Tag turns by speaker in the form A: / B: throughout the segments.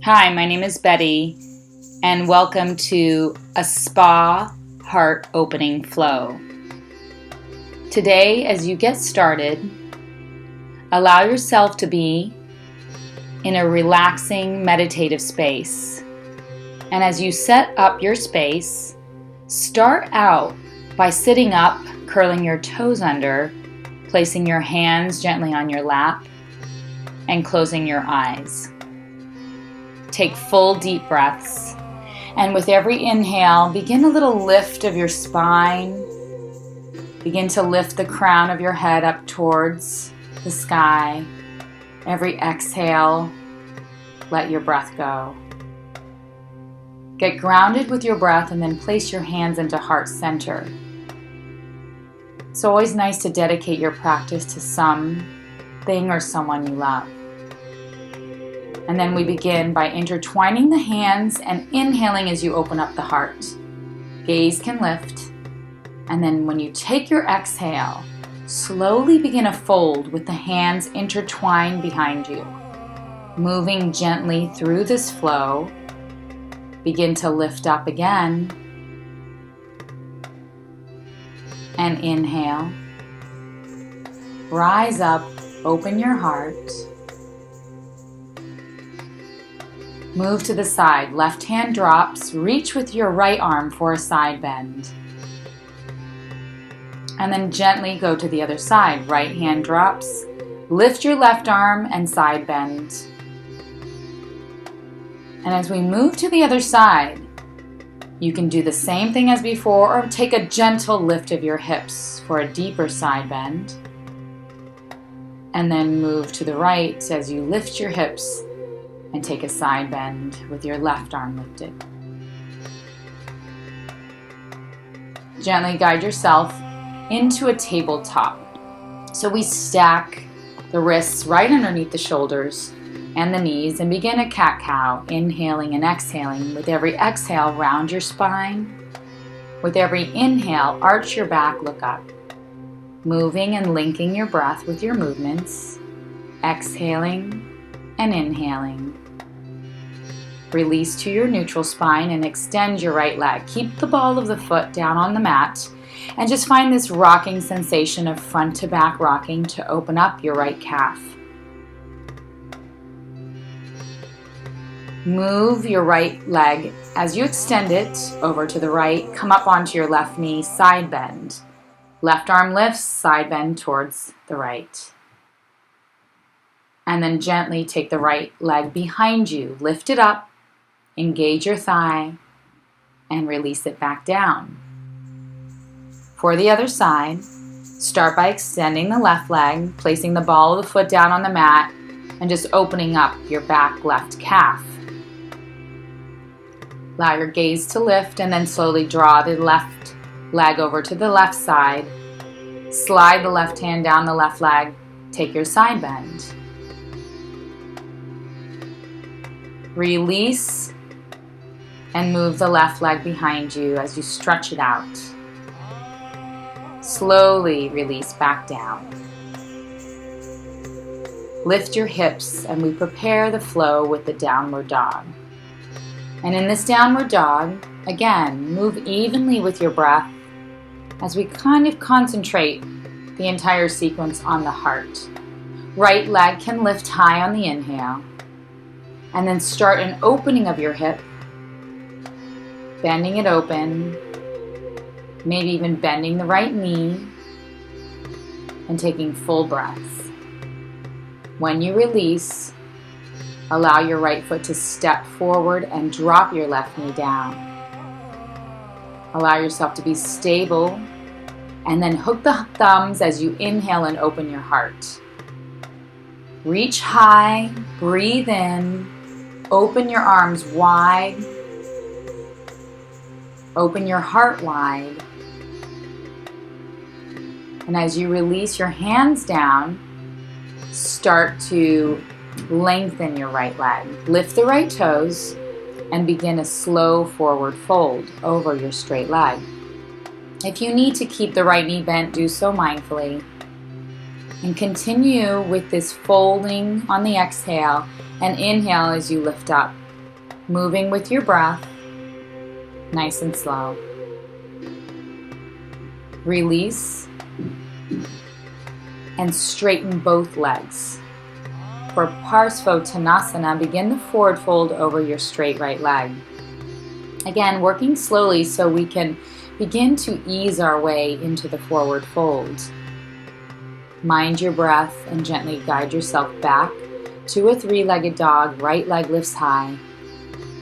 A: Hi, my name is Betty, and welcome to a spa heart opening flow. Today, as you get started, allow yourself to be in a relaxing meditative space. And as you set up your space, start out by sitting up, curling your toes under, placing your hands gently on your lap, and closing your eyes. Take full deep breaths, and with every inhale, begin a little lift of your spine. Begin to lift the crown of your head up towards the sky. Every exhale, let your breath go. Get grounded with your breath and then place your hands into heart center. It's always nice to dedicate your practice to something or someone you love. And then we begin by intertwining the hands and inhaling as you open up the heart. Gaze can lift. And then when you take your exhale, slowly begin a fold with the hands intertwined behind you. Moving gently through this flow, begin to lift up again. And inhale. Rise up, open your heart. Move to the side, left hand drops, reach with your right arm for a side bend. And then gently go to the other side, right hand drops, lift your left arm and side bend. And as we move to the other side, you can do the same thing as before or take a gentle lift of your hips for a deeper side bend. And then move to the right as you lift your hips and take a side bend with your left arm lifted. Gently guide yourself into a tabletop. So we stack the wrists right underneath the shoulders and the knees and begin a cat-cow, inhaling and exhaling. With every exhale, round your spine. With every inhale, arch your back, look up. Moving and linking your breath with your movements. Exhaling and inhaling. Release to your neutral spine and extend your right leg. Keep the ball of the foot down on the mat and just find this rocking sensation of front to back rocking to open up your right calf. Move your right leg as you extend it over to the right. Come up onto your left knee, side bend. Left arm lifts, side bend towards the right. And then gently take the right leg behind you. Lift it up. Engage your thigh and release it back down. For the other side, start by extending the left leg, placing the ball of the foot down on the mat, and just opening up your back left calf. Allow your gaze to lift and then slowly draw the left leg over to the left side. Slide the left hand down the left leg, take your side bend. Release and move the left leg behind you as you stretch it out. Slowly release back down. Lift your hips and we prepare the flow with the downward dog. And in this downward dog, again, move evenly with your breath as we kind of concentrate the entire sequence on the heart. Right leg can lift high on the inhale. And then start an opening of your hip, bending it open, maybe even bending the right knee, and taking full breaths. When you release, allow your right foot to step forward and drop your left knee down. Allow yourself to be stable, and then hook the thumbs as you inhale and open your heart. Reach high, breathe in, open your arms wide, open your heart wide. And as you release your hands down, start to lengthen your right leg. Lift the right toes and begin a slow forward fold over your straight leg. If you need to keep the right knee bent, do so mindfully. And continue with this folding on the exhale and inhale as you lift up moving with your breath, nice and slow. Release and straighten both legs. For Parsvottanasana, begin the forward fold over your straight right leg. Again, working slowly so we can begin to ease our way into the forward fold. Mind your breath and gently guide yourself back to a three-legged dog. Right leg lifts high,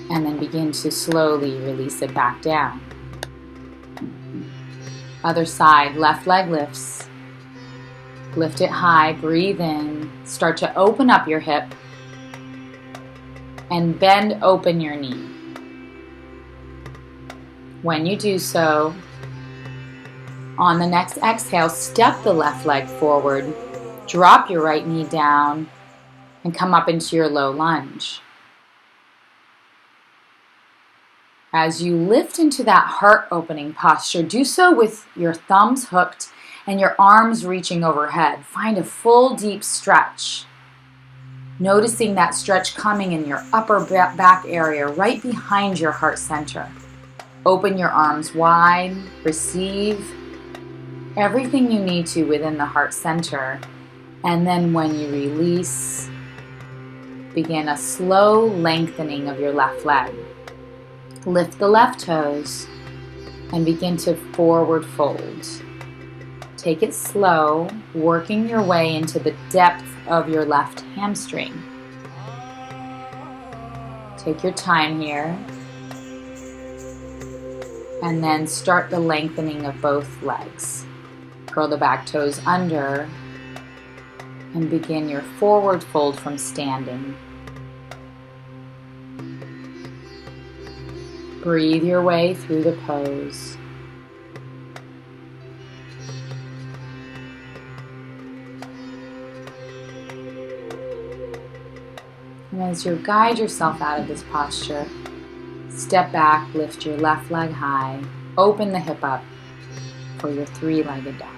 A: and then begin to slowly release it back down. Other side, left leg lifts. Lift it high, breathe in, start to open up your hip, and bend open your knee. When you do so, on the next exhale, step the left leg forward, drop your right knee down, and come up into your low lunge. As you lift into that heart opening posture, do so with your thumbs hooked and your arms reaching overhead. Find a full deep stretch. Noticing that stretch coming in your upper back area right behind your heart center. Open your arms wide, receive everything you need to within the heart center, and then when you release, begin a slow lengthening of your left leg. Lift the left toes and begin to forward fold. Take it slow, working your way into the depth of your left hamstring. Take your time here. And then start the lengthening of both legs. Curl the back toes under and begin your forward fold from standing. Breathe your way through the pose. And as you guide yourself out of this posture, step back, lift your left leg high, open the hip up for your three-legged dog.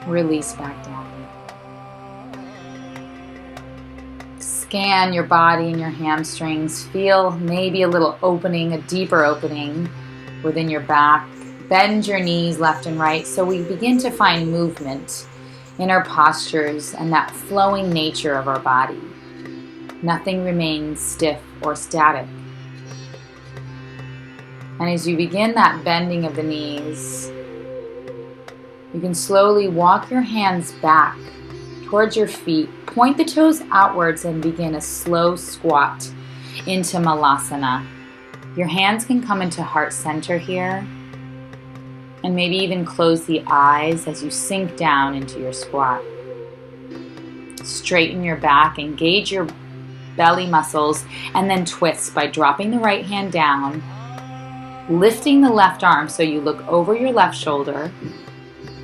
A: Release back down. Scan your body and your hamstrings. Feel maybe a little opening, a deeper opening within your back. Bend your knees left and right so we begin to find movement in our postures and that flowing nature of our body. Nothing remains stiff or static. And as you begin that bending of the knees, you can slowly walk your hands back towards your feet, point the toes outwards, and begin a slow squat into Malasana. Your hands can come into heart center here, and maybe even close the eyes as you sink down into your squat. Straighten your back, engage your belly muscles, and then twist by dropping the right hand down, lifting the left arm so you look over your left shoulder.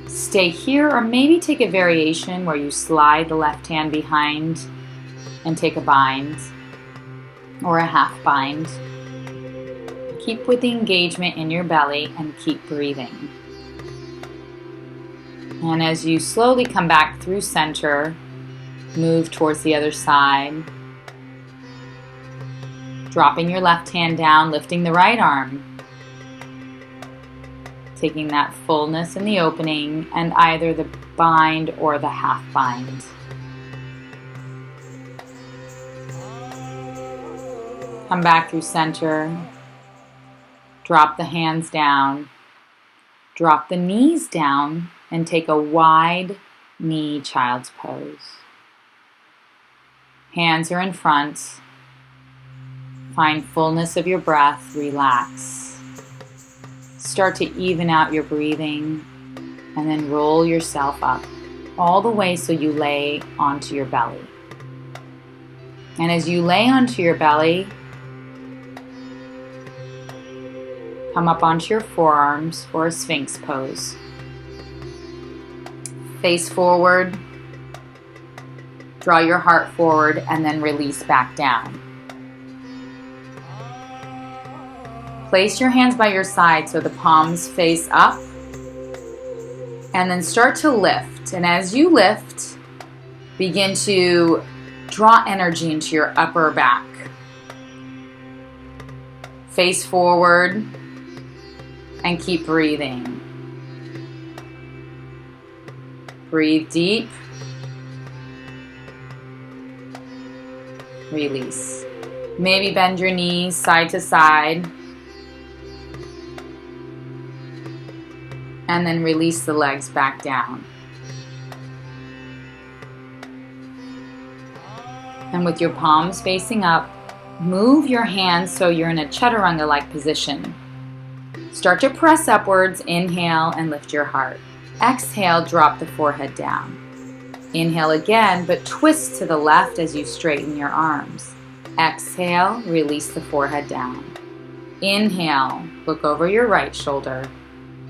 A: Stay here, or maybe take a variation where you slide the left hand behind and take a bind or a half bind. Keep with the engagement in your belly and keep breathing. And as you slowly come back through center, move towards the other side. Dropping your left hand down, lifting the right arm. Taking that fullness in the opening and either the bind or the half bind. Come back through center. Drop the hands down. Drop the knees down and take a wide knee child's pose. Hands are in front. Find fullness of your breath. Relax. Start to even out your breathing and then roll yourself up all the way so you lay onto your belly. And as you lay onto your belly, come up onto your forearms for a Sphinx pose. Face forward, draw your heart forward, and then release back down. Place your hands by your side so the palms face up, and then start to lift. And as you lift, begin to Draw energy into your upper back. Face forward and keep breathing. Breathe deep. Release. Maybe bend your knees side to side. And then release the legs back down. And with your palms facing up, move your hands so you're in a chaturanga-like position. Start to press upwards, inhale and lift your heart. Exhale, drop the forehead down. Inhale again, but twist to the left as you straighten your arms. Exhale, release the forehead down. Inhale, look over your right shoulder.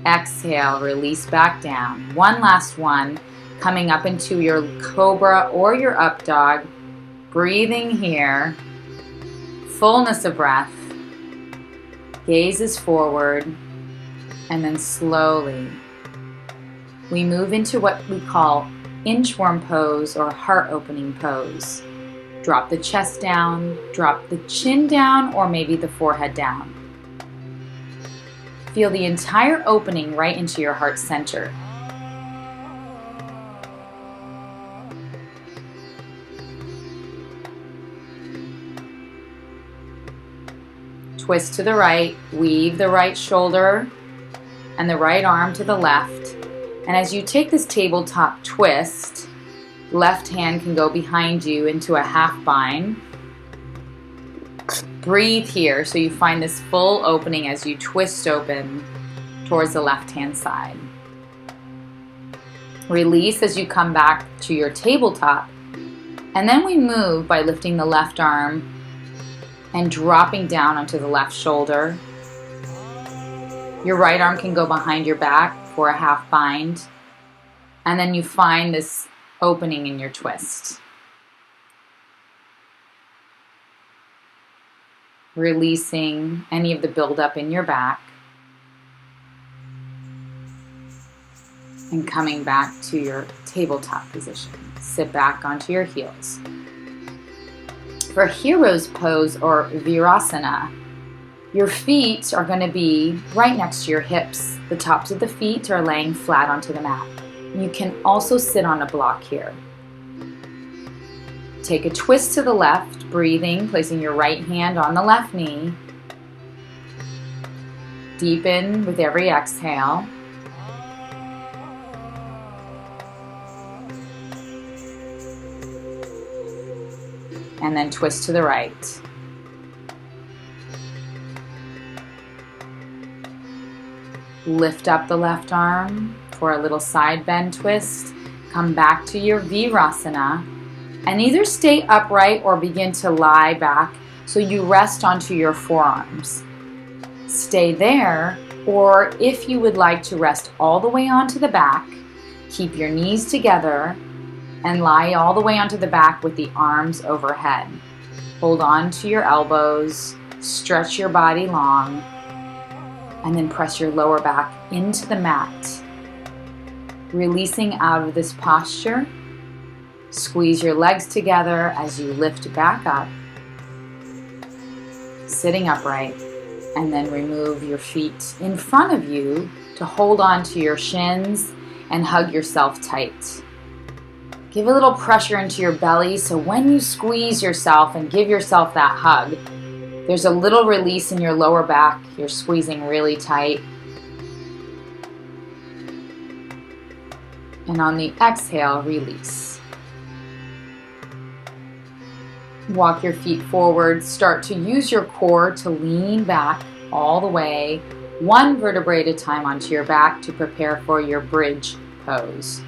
A: Exhale, release back down. One last one, coming up into your cobra or your up dog. Breathing here. Fullness of breath. Gazes forward. And then slowly, we move into what we call inchworm pose or heart opening pose. Drop the chest down, drop the chin down, or maybe the forehead down. Feel the entire opening right into your heart center. Twist to the right, weave the right shoulder and the right arm to the left. And as you take this tabletop twist, left hand can go behind you into a half bind. Breathe here so you find this full opening as you twist open towards the left-hand side. Release as you come back to your tabletop. And then we move by lifting the left arm and dropping down onto the left shoulder. Your right arm can go behind your back for a half bind. And then you find this opening in your twist. Releasing any of the buildup in your back. And coming back to your tabletop position. Sit back onto your heels. For hero's pose or virasana, your feet are going to be right next to your hips. The tops of the feet are laying flat onto the mat. You can also sit on a block here. Take a twist to the left, breathing, placing your right hand on the left knee. Deepen with every exhale. And then twist to the right. Lift up the left arm for a little side bend twist. Come back to your virasana and either stay upright or begin to lie back so you rest onto your forearms. Stay there, or if you would like to rest all the way onto the back, keep your knees together and lie all the way onto the back with the arms overhead. Hold on to your elbows, stretch your body long, and then press your lower back into the mat. Releasing out of this posture, squeeze your legs together as you lift back up, sitting upright, and then remove your feet in front of you to hold on to your shins and hug yourself tight. Give a little pressure into your belly so when you squeeze yourself and give yourself that hug, there's a little release in your lower back. You're squeezing really tight. And on the exhale, release. Walk your feet forward. Start to use your core to lean back all the way, one vertebrae at a time onto your back to prepare for your bridge pose.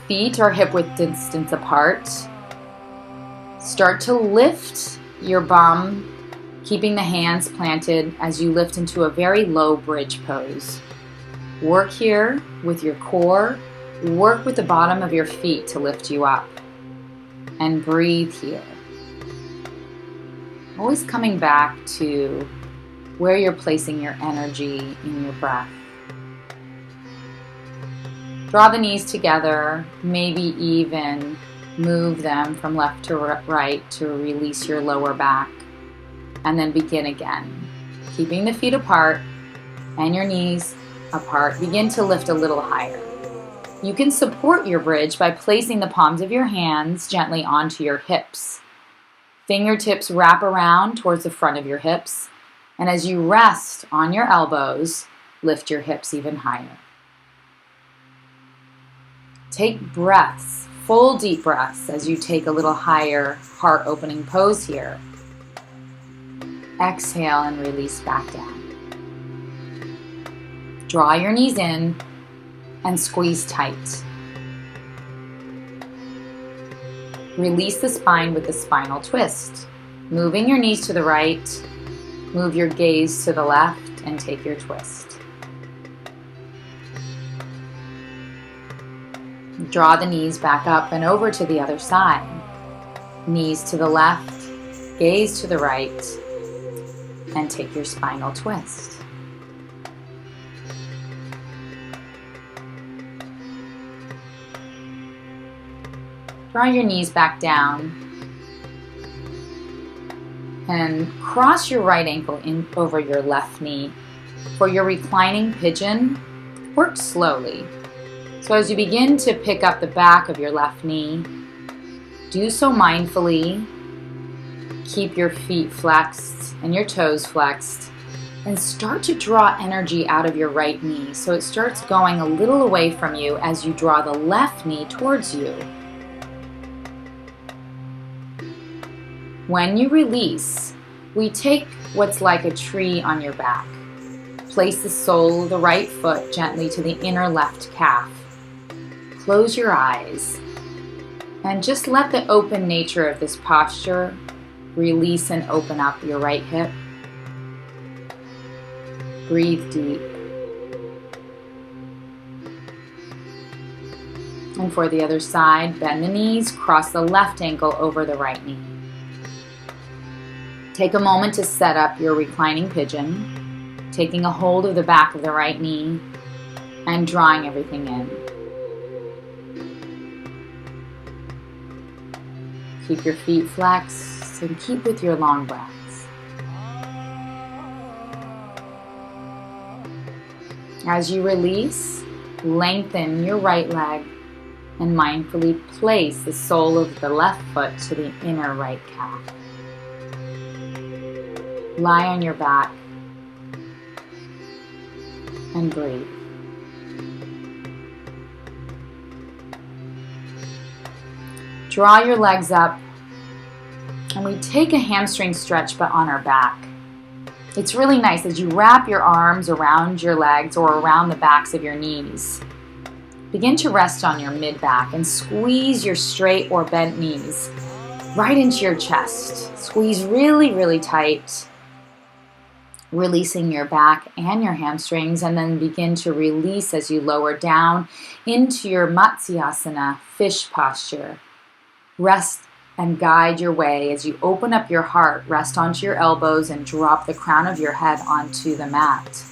A: Feet are hip-width distance apart. Start to lift your bum, keeping the hands planted as you lift into a very low bridge pose. Work here with your core. Work with the bottom of your feet to lift you up. And breathe here. Always coming back to where you're placing your energy in your breath. Draw the knees together, maybe even move them from left to right to release your lower back, and then begin again. Keeping the feet apart and your knees apart, begin to lift a little higher. You can support your bridge by placing the palms of your hands gently onto your hips. Fingertips wrap around towards the front of your hips, and as you rest on your elbows, lift your hips even higher. Take breaths, full deep breaths, as you take a little higher heart-opening pose here. Exhale and release back down. Draw your knees in and squeeze tight. Release the spine with the spinal twist. Moving your knees to the right, move your gaze to the left, and take your twist. Draw the knees back up and over to the other side. Knees to the left, gaze to the right, and take your spinal twist. Draw your knees back down and cross your right ankle in over your left knee. For your reclining pigeon, work slowly. So as you begin to pick up the back of your left knee, do so mindfully. Keep your feet flexed and your toes flexed, and start to draw energy out of your right knee so it starts going a little away from you as you draw the left knee towards you. When you release, we take what's like a tree on your back. Place the sole of the right foot gently to the inner left calf. Close your eyes and just let the open nature of this posture release and open up your right hip. Breathe deep. And for the other side, bend the knees, cross the left ankle over the right knee. Take a moment to set up your reclining pigeon, taking a hold of the back of the right knee and drawing everything in. Keep your feet flexed and keep with your long breaths. As you release, lengthen your right leg and mindfully place the sole of the left foot to the inner right calf. Lie on your back and breathe. Draw your legs up, and we take a hamstring stretch but on our back. It's really nice as you wrap your arms around your legs or around the backs of your knees. Begin to rest on your mid-back and squeeze your straight or bent knees right into your chest. Squeeze really, really tight, releasing your back and your hamstrings, and then begin to release as you lower down into your Matsyasana, fish posture. Rest and guide your way as you open up your heart. Rest onto your elbows and drop the crown of your head onto the mat.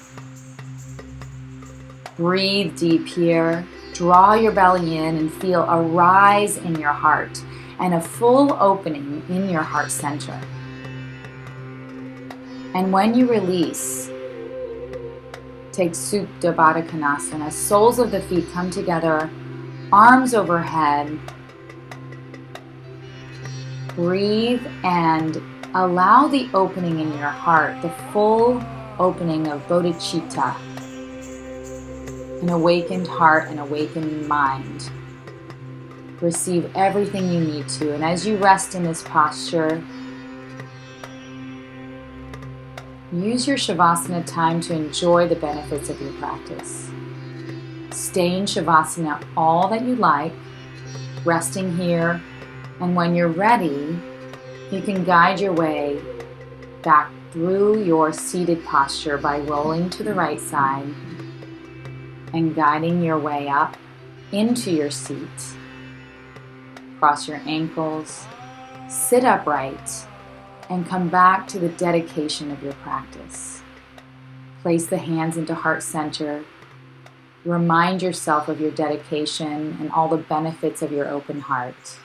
A: Breathe deep here. Draw your belly in and feel a rise in your heart and a full opening in your heart center. And when you release, take Supta Baddha Konasana. Soles of the feet come together, arms overhead. Breathe and allow the opening in your heart, the full opening of bodhicitta, an awakened heart, an awakened mind. Receive everything you need to, and as you rest in this posture, use your Shavasana time to enjoy the benefits of your practice. Stay in Shavasana all that you like, resting here, and when you're ready, you can guide your way back through your seated posture by rolling to the right side and guiding your way up into your seat. Cross your ankles, sit upright, and come back to the dedication of your practice. Place the hands into heart center Remind yourself of your dedication and all the benefits of your open heart.